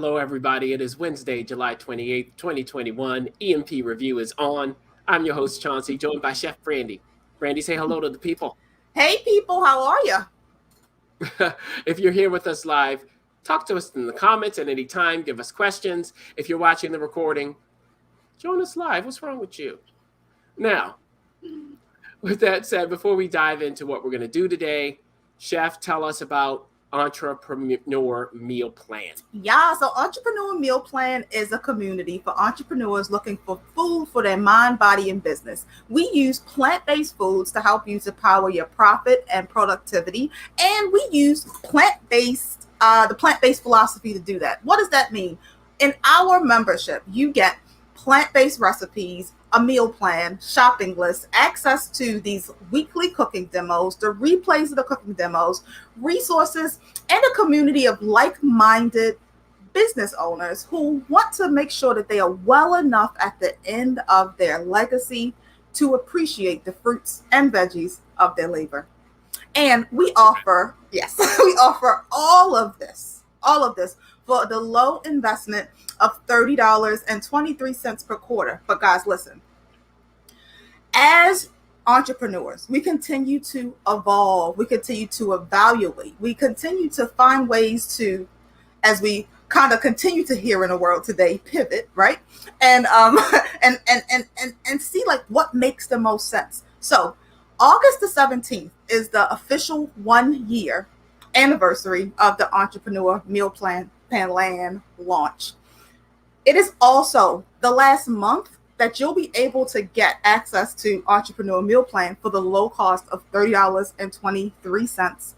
Hello, everybody. It is Wednesday, July 28th, 2021. EMP Review is on. I'm your host, Chauncey, joined by Chef Brandy. Brandy, say hello to the people. Hey people, how are you? If you're here with us live, talk to us in the comments at any time. Give us questions. If you're watching the recording, join us live. What's wrong with you? Now, with that said, before we dive into what we're going to do today, Chef, tell us about Entrepreneur Meal Plan. Yeah, so Entrepreneur Meal Plan is a community for entrepreneurs looking for food for their mind, body, and business. We use plant-based foods to help you to power your profit and productivity, and we use the plant-based philosophy to do that. What does that mean? In our membership, you get plant-based recipes, a meal plan, shopping list, access to these weekly cooking demos, the replays of the cooking demos, resources, and a community of like-minded business owners who want to make sure that they are well enough at the end of their legacy to appreciate the fruits and veggies of their labor. And we offer all of this for the low investment of $30.23 per quarter. But guys, listen, as entrepreneurs, we continue to evolve, we continue to evaluate, we continue to find ways to, as we kind of continue to hear in the world today, pivot, right? And and see like what makes the most sense. So August the 17th is the official 1 year anniversary of the Entrepreneur Meal Plan launch. It is also the last month that you'll be able to get access to Entrepreneur Meal Plan for the low cost of $30.23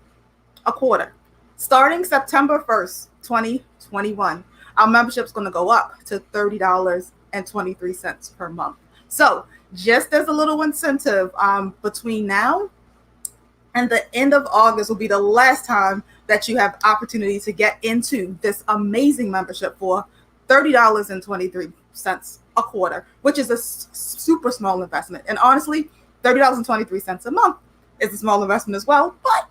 a quarter. Starting September 1st, 2021, our membership is going to go up to $30.23 per month. So just as a little incentive, between now and the end of August will be the last time that you have opportunity to get into this amazing membership for $30.23 a quarter, which is a super small investment. And honestly, $30.23 a month is a small investment as well, but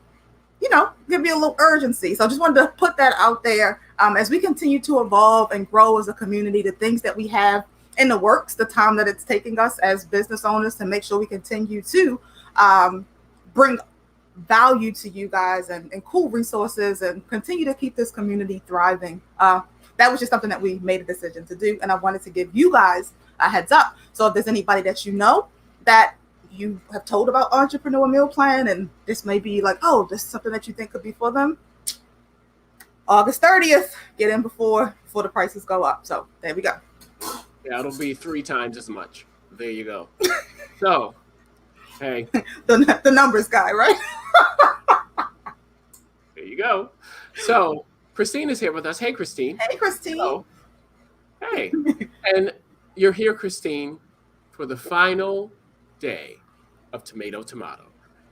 give me a little urgency. So I just wanted to put that out there as we continue to evolve and grow as a community, the things that we have in the works, the time that it's taking us as business owners to make sure we continue to bring value to you guys and cool resources and continue to keep this community thriving. That was just something that we made a decision to do, and I wanted to give you guys a heads up. So if there's anybody that you know that you have told about Entrepreneur Meal Plan and this may be like, oh, this is something that you think could be for them, August 30th, get in before the prices go up. So there we go. Yeah, it'll be 3 times as much. There you go. So, hey. the numbers guy, right? There you go. So, Christine is here with us. Hey, Christine. Hey, Christine. So, hey. And you're here, Christine, for the final day of Tomato.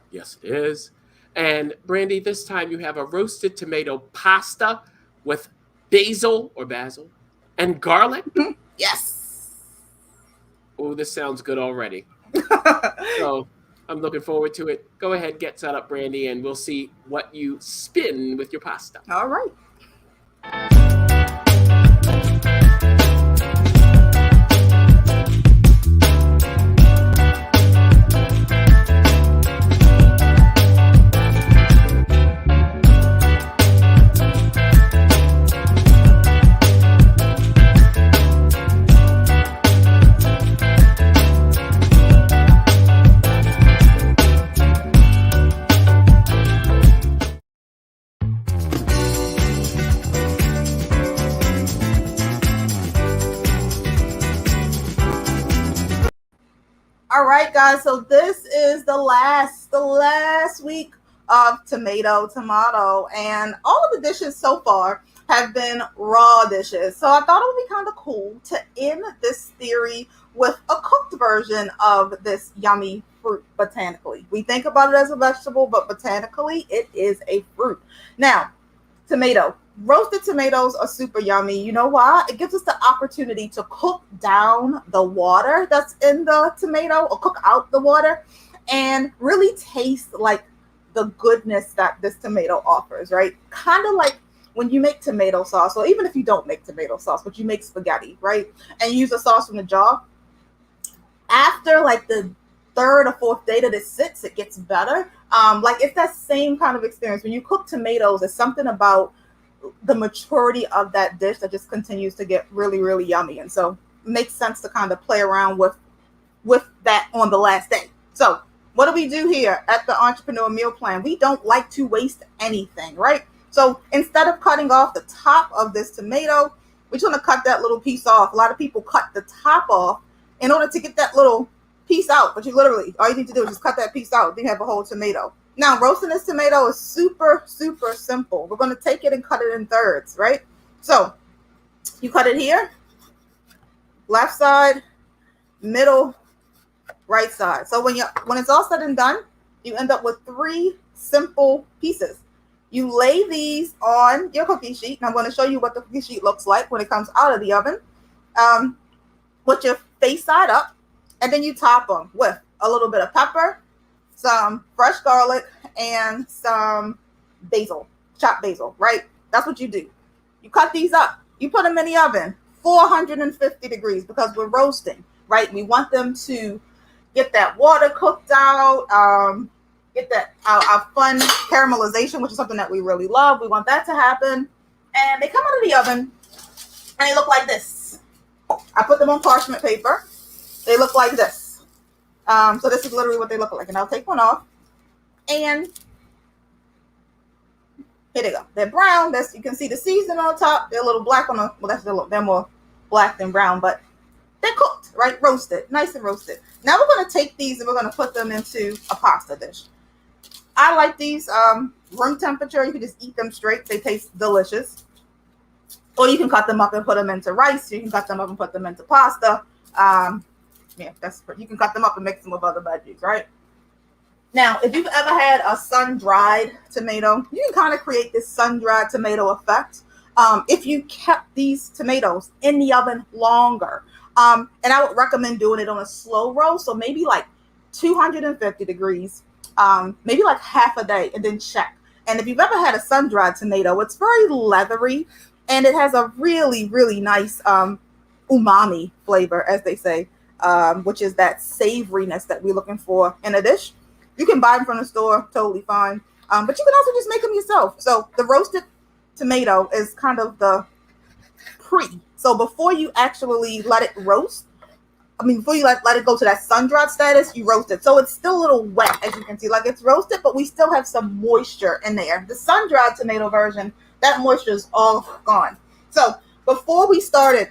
Yes, it is. And Brandy, this time you have a roasted tomato pasta with basil and garlic. Yes. Oh, this sounds good already. So I'm looking forward to it. Go ahead, get set up, Brandy, and we'll see what you spin with your pasta. All right. All right, guys. So this is the last week of Tomato, and all of the dishes so far have been raw dishes. So I thought it would be kind of cool to end this theory with a cooked version of this yummy fruit botanically. We think about it as a vegetable, but botanically it is a fruit. Now, tomato. Roasted tomatoes are super yummy. You know why? It gives us the opportunity to cook down the water that's in the tomato or cook out the water and really taste like the goodness that this tomato offers, right? Kind of like when you make tomato sauce, or even if you don't make tomato sauce, but you make spaghetti, right? And you use a sauce from the jar, after like the third or fourth day that it sits, it gets better. Like it's that same kind of experience. When you cook tomatoes, there's something about the maturity of that dish that just continues to get really, really yummy. And so it makes sense to kind of play around with that on the last day. So what do we do here at the Entrepreneur Meal Plan? We don't like to waste anything, right? So instead of cutting off the top of this tomato, we're just going to cut that little piece off. A lot of people cut the top off in order to get that little piece out. But you literally, all you need to do is just cut that piece out. Then you have a whole tomato. Now, roasting this tomato is super, super simple. We're going to take it and cut it in thirds, right? So you cut it here, left side, middle, right side. So when it's all said and done, you end up with 3 simple pieces. You lay these on your cookie sheet, and I'm going to show you what the cookie sheet looks like when it comes out of the oven, with your face side up, and then you top them with a little bit of pepper, some fresh garlic, and some basil, chopped basil, right? That's what you do. You cut these up. You put them in the oven, 450 degrees, because we're roasting, right? We want them to get that water cooked out, get that our fun caramelization, which is something that we really love. We want that to happen. And they come out of the oven, and they look like this. I put them on parchment paper. They look like this. So this is literally what they look like. And I'll take one off. And here they go. They're brown. You can see the seasoning on top. They're a little black on the, well, they're more black than brown, but they're cooked, right? Roasted, nice and roasted. Now we're going to take these and we're going to put them into a pasta dish. I like these room temperature. You can just eat them straight. They taste delicious. Or you can cut them up and put them into rice. You can cut them up and put them into pasta. You can cut them up and mix them with other veggies, right? Now, if you've ever had a sun-dried tomato, you can kind of create this sun-dried tomato effect if you kept these tomatoes in the oven longer. And I would recommend doing it on a slow roast, so maybe like 250 degrees, maybe like half a day, and then check. And if you've ever had a sun-dried tomato, it's very leathery, and it has a really, really nice umami flavor, as they say, which is that savoriness that we're looking for in a dish. You can buy them from the store, totally fine. But you can also just make them yourself. So the roasted tomato is kind of the pre. So before you actually let it roast, before you let it go to that sun-dried status, you roast it. So it's still a little wet, as you can see. Like it's roasted, but we still have some moisture in there. The sun-dried tomato version, that moisture is all gone. So before we started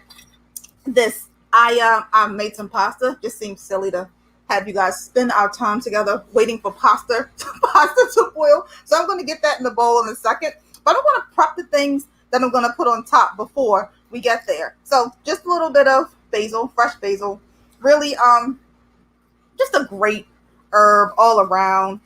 this, I made some pasta. Just seems silly to have you guys spend our time together waiting for pasta to boil. So I'm going to get that in the bowl in a second. But I'm going to prep the things that I'm going to put on top before we get there. So just a little bit of basil, fresh basil. Really, just a great herb all around.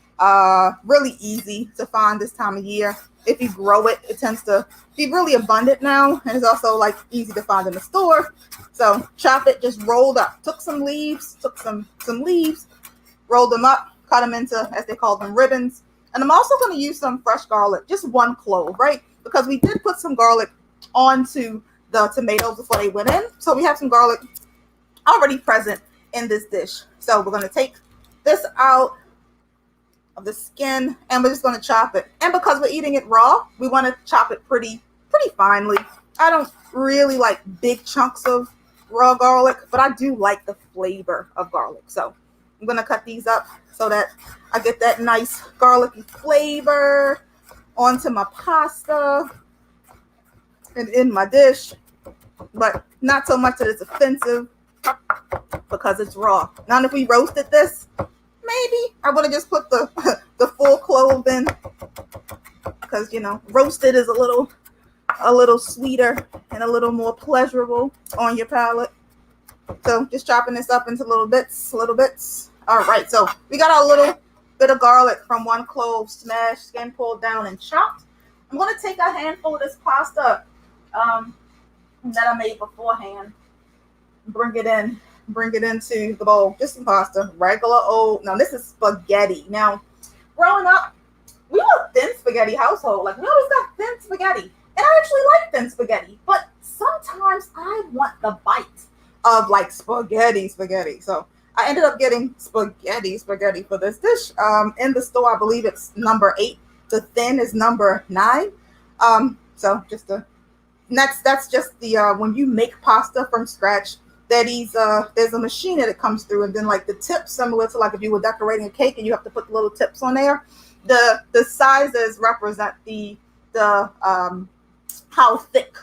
Really easy to find this time of year. If you grow it, it tends to be really abundant now. And it's also like easy to find in the store. So chop it, just rolled up. Took some leaves, rolled them up, cut them into, as they call them, ribbons. And I'm also going to use some fresh garlic, just 1 clove, right? Because we did put some garlic onto the tomatoes before they went in. So we have some garlic already present in this dish. So we're going to take this out of the skin, and we're just going to chop it. And because we're eating it raw, we want to chop it pretty finely. I don't really like big chunks of raw garlic, but I do like the flavor of garlic. So I'm going to cut these up so that I get that nice garlicky flavor onto my pasta and in my dish, but not so much that it's offensive because it's raw. Now, if we roasted this, maybe I would have just put the full clove in, because roasted is a little sweeter and a little more pleasurable on your palate. So just chopping this up into little bits. All right, so we got our little bit of garlic from 1 clove smashed, skin pulled down and chopped. I'm going to take a handful of this pasta that I made beforehand, bring it into the bowl. Just some pasta, regular old. Now this is spaghetti. Now, growing up, we were a thin spaghetti household. Like we always got thin spaghetti. And I actually like thin spaghetti, but sometimes I want the bite of like spaghetti. So I ended up getting spaghetti for this dish. In the store, I believe it's number 8. The thin is number 9. So just a that's just the when you make pasta from scratch. There's a machine that it comes through, and then like the tips, similar to like if you were decorating a cake and you have to put the little tips on there. The sizes represent the how thick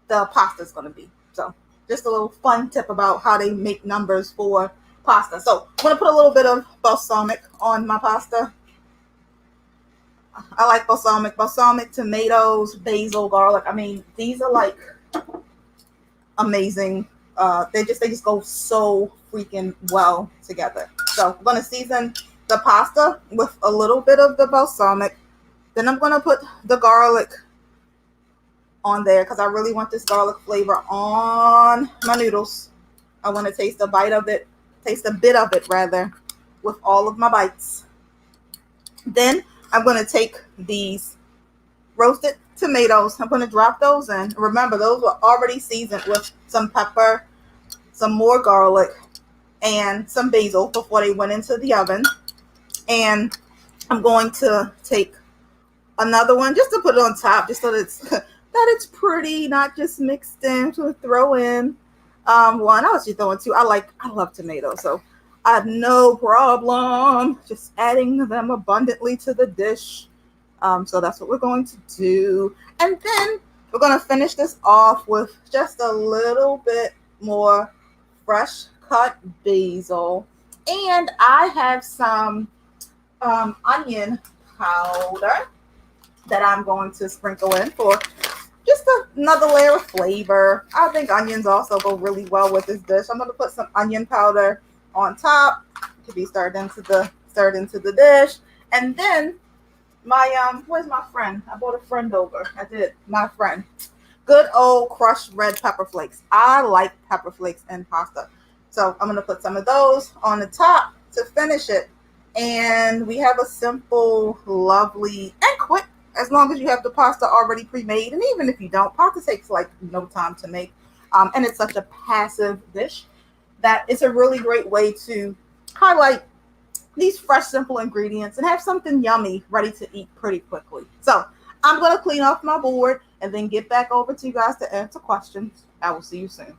the pasta is going to be. So just a little fun tip about how they make numbers for pasta. So I'm going to put a little bit of balsamic on my pasta. I like balsamic, tomatoes, basil, garlic. I mean, these are like amazing. They just go so freaking well together. So I'm going to season the pasta with a little bit of the balsamic. Then I'm going to put the garlic on there because I really want this garlic flavor on my noodles. I want to taste a bit of it rather, with all of my bites. Then I'm going to take these roasted tomatoes. I'm going to drop those in. Remember, those were already seasoned with some pepper, some more garlic, and some basil before they went into the oven. And I'm going to take another one just to put it on top, just so that it's pretty, not just mixed in. To throw in one. I was just throwing 2. I love tomatoes, so I have no problem just adding them abundantly to the dish. So that's what we're going to do. And then we're going to finish this off with just a little bit more fresh cut basil. And I have some onion powder that I'm going to sprinkle in for just another layer of flavor. I think onions also go really well with this dish. I'm going to put some onion powder on top to be stirred into the dish. And then where's my friend? I brought a friend over. I did. My friend. Good old crushed red pepper flakes. I like pepper flakes in pasta. So I'm going to put some of those on the top to finish it. And we have a simple, lovely, and quick, as long as you have the pasta already pre-made. And even if you don't, pasta takes like no time to make. And it's such a passive dish that it's a really great way to highlight these fresh, simple ingredients and have something yummy ready to eat pretty quickly. So I'm going to clean off my board and then get back over to you guys to answer questions. I will see you soon.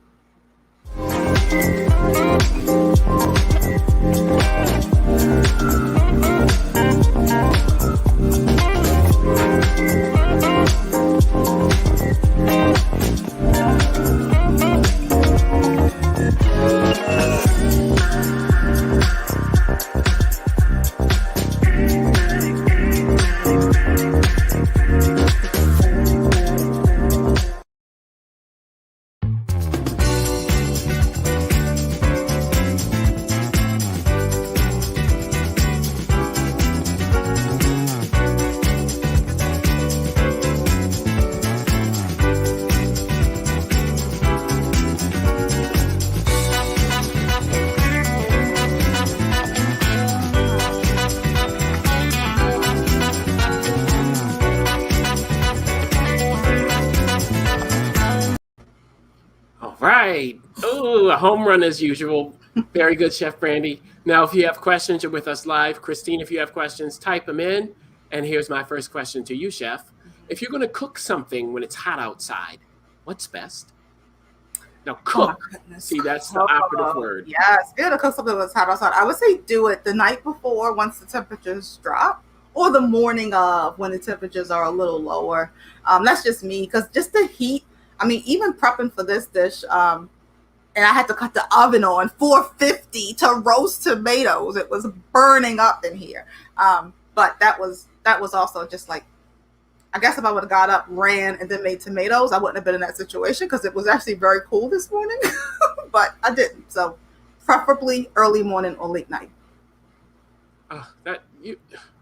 Right. Oh, a home run as usual. Very good, Chef Brandy. Now, if you have questions, you're with us live. Christine, if you have questions, type them in. And here's my first question to you, Chef. If you're going to cook something when it's hot outside, what's best? Now, cook. Oh, see, that's the operative word. Yes, be able to cook something that's hot outside. I would say do it the night before once the temperatures drop, or the morning of when the temperatures are a little lower. That's just me, because just the heat. I mean, even prepping for this dish, and I had to cut the oven on 450 to roast tomatoes. It was burning up in here. But that was also just like, I guess if I would have got up, ran, and then made tomatoes, I wouldn't have been in that situation because it was actually very cool this morning. But I didn't. So preferably early morning or late night.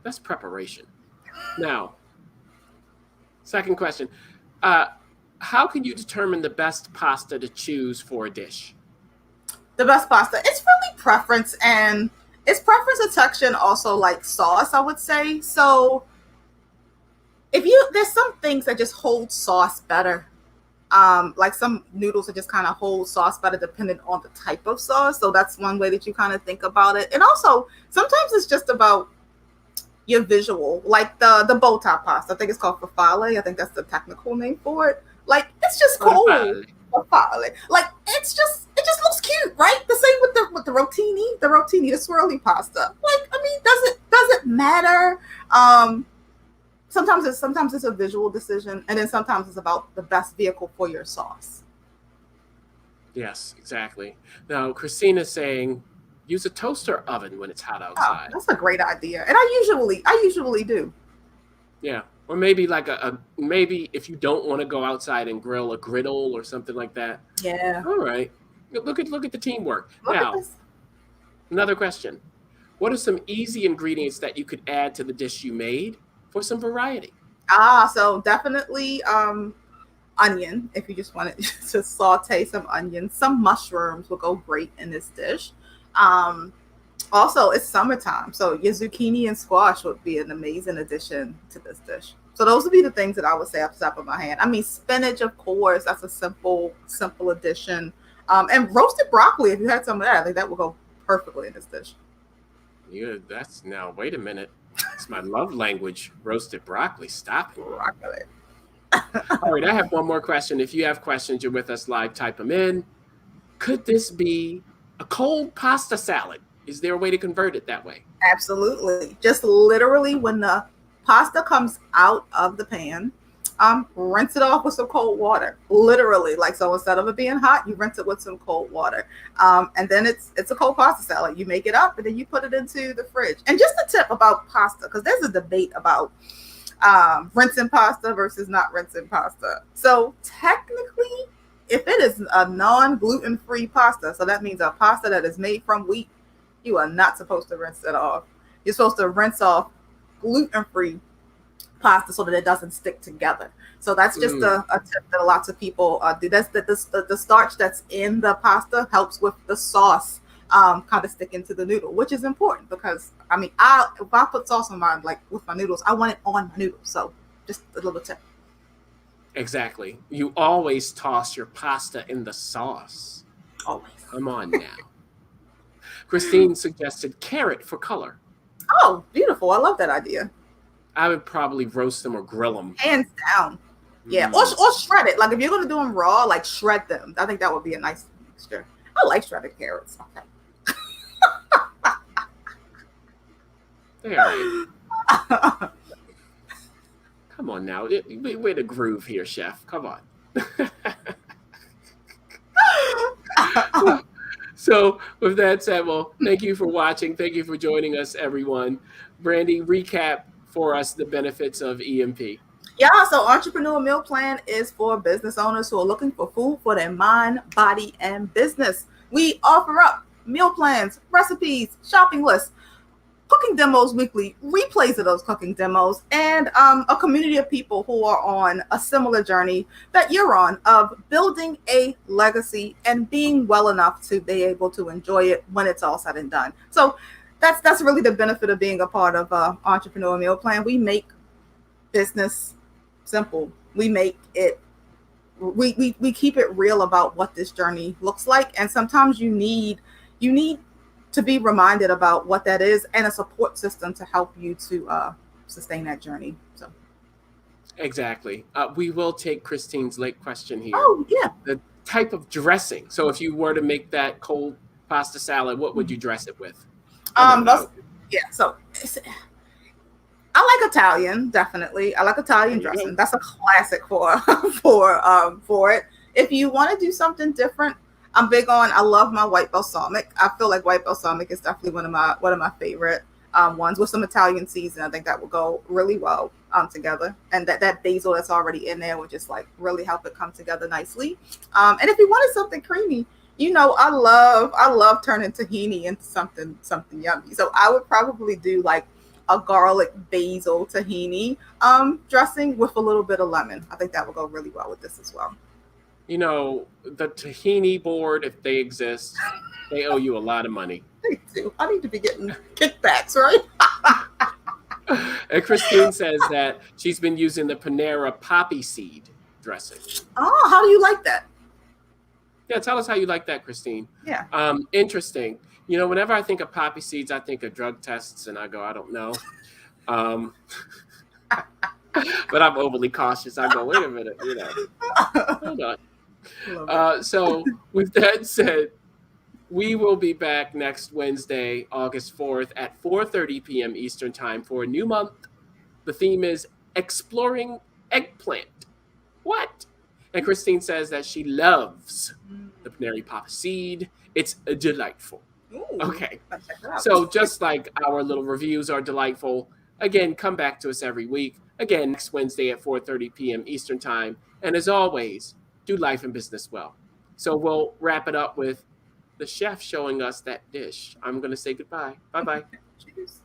That's preparation. Now, second question. How can you determine the best pasta to choose for a dish? The best pasta, it's really preference, and it's preference of texture and also like sauce, I would say. So if you there's some things that just hold sauce better. Like some noodles that just kind of hold sauce better depending on the type of sauce. So that's one way that you kind of think about it. And also sometimes it's just about your visual, like the bow tie pasta. I think it's called farfalle. I think that's the technical name for it. Like it's just cool. Farfalle. Like it just looks cute, right? The same with the rotini, the swirly pasta. Like I mean, does it matter? Sometimes it's a visual decision, and then sometimes it's about the best vehicle for your sauce. Yes, exactly. Now, Christina's saying use a toaster oven when it's hot outside. That's a great idea, and I usually do. Yeah, or maybe like maybe if you don't want to go outside and grill, a griddle or something like that. Yeah. All right. Look at the teamwork. Look Now, at this. another question. What are some easy ingredients that you could add to the dish you made for some variety? So definitely onion if you just wanted to saute some onions. Some mushrooms will go great in this dish. Um, Also, it's summertime, so your zucchini and squash would be an amazing addition to this dish. So those would be the things that I would say off the top of my hand. I mean, spinach, of course, that's a simple addition. And roasted broccoli, if you had some of that, I think that would go perfectly in this dish. Yeah, that's now. Wait a minute. It's my love language. Roasted broccoli. Stop it. Broccoli. All right, I have one more question. If you have questions, you're with us live. Type them in. Could this be a cold pasta salad? Is there a way to convert it that way? Absolutely. Just literally when the pasta comes out of the pan, rinse it off with some cold water. Literally, like so instead of it being hot, you rinse it with some cold water. And then it's a cold pasta salad. You make it up and then you put it into the fridge. And just a tip about pasta, because there's a debate about rinsing pasta versus not rinsing pasta. So technically, if it is a non-gluten-free pasta, so that means a pasta that is made from wheat, you are not supposed to rinse it off. You're supposed to rinse off gluten-free pasta so that it doesn't stick together. So that's just a tip that lots of people do. That's the starch that's in the pasta helps with the sauce kind of sticking to the noodle, which is important because I mean, if I put sauce on mine, like with my noodles, I want it on my noodles. So just a little tip. Exactly. You always toss your pasta in the sauce. Always. Come on now. Christine suggested carrot for color. Oh, beautiful. I love that idea. I would probably roast them or grill them. Hands down. Yeah. Or shred it. Like if you're going to do them raw, like shred them. I think that would be a nice mixture. I like shredded carrots. Okay. There. Come on now. Way to groove here, chef. Come on. So with that said, well, thank you for watching. Thank you for joining us, everyone. Brandy, recap for us the benefits of EMP. Yeah, so Entrepreneur Meal Plan is for business owners who are looking for food for their mind, body, and business. We offer up meal plans, recipes, shopping lists, cooking demos weekly, replays of those cooking demos, and a community of people who are on a similar journey that you're on of building a legacy and being well enough to be able to enjoy it when it's all said and done. So that's really the benefit of being a part of Entrepreneur Meal Plan. We make business simple. We make it we keep it real about what this journey looks like, and sometimes you need to be reminded about what that is and a support system to help you to sustain that journey. So exactly. We will take Christine's late question here. Oh yeah. The type of dressing. So if you were to make that cold pasta salad, what would you dress it with? So I like Italian, definitely. I like Italian dressing. That's a classic for it. If you want to do something different, I love my white balsamic. I feel like white balsamic is definitely one of my favorite ones with some Italian season. I think that will go really well together. And that basil that's already in there will just like really help it come together nicely. And if you wanted something creamy, I love turning tahini into something yummy. So I would probably do like a garlic basil tahini dressing with a little bit of lemon. I think that will go really well with this as well. The tahini board, if they exist, they owe you a lot of money. They do. I need to be getting kickbacks, right? And Christine says that she's been using the Panera poppy seed dressing. Oh, how do you like that? Yeah, tell us how you like that, Christine. Yeah. Interesting. You know, whenever I think of poppy seeds, I think of drug tests, and I go, I don't know. Um, but I'm overly cautious. I go, wait a minute, you know, hold on. So with that said, we will be back next Wednesday, August 4th at 4:30 p.m. Eastern Time for a new month. The theme is exploring eggplant. What? And Christine says that she loves the Panera Pop seed. It's delightful. Ooh, Okay. let's check it out. So just like our little reviews are delightful, again, come back to us every week. Again, next Wednesday at 4:30 p.m. Eastern Time. And as always, do life and business well. So we'll wrap it up with the chef showing us that dish. I'm going to say goodbye. Bye-bye. Cheers.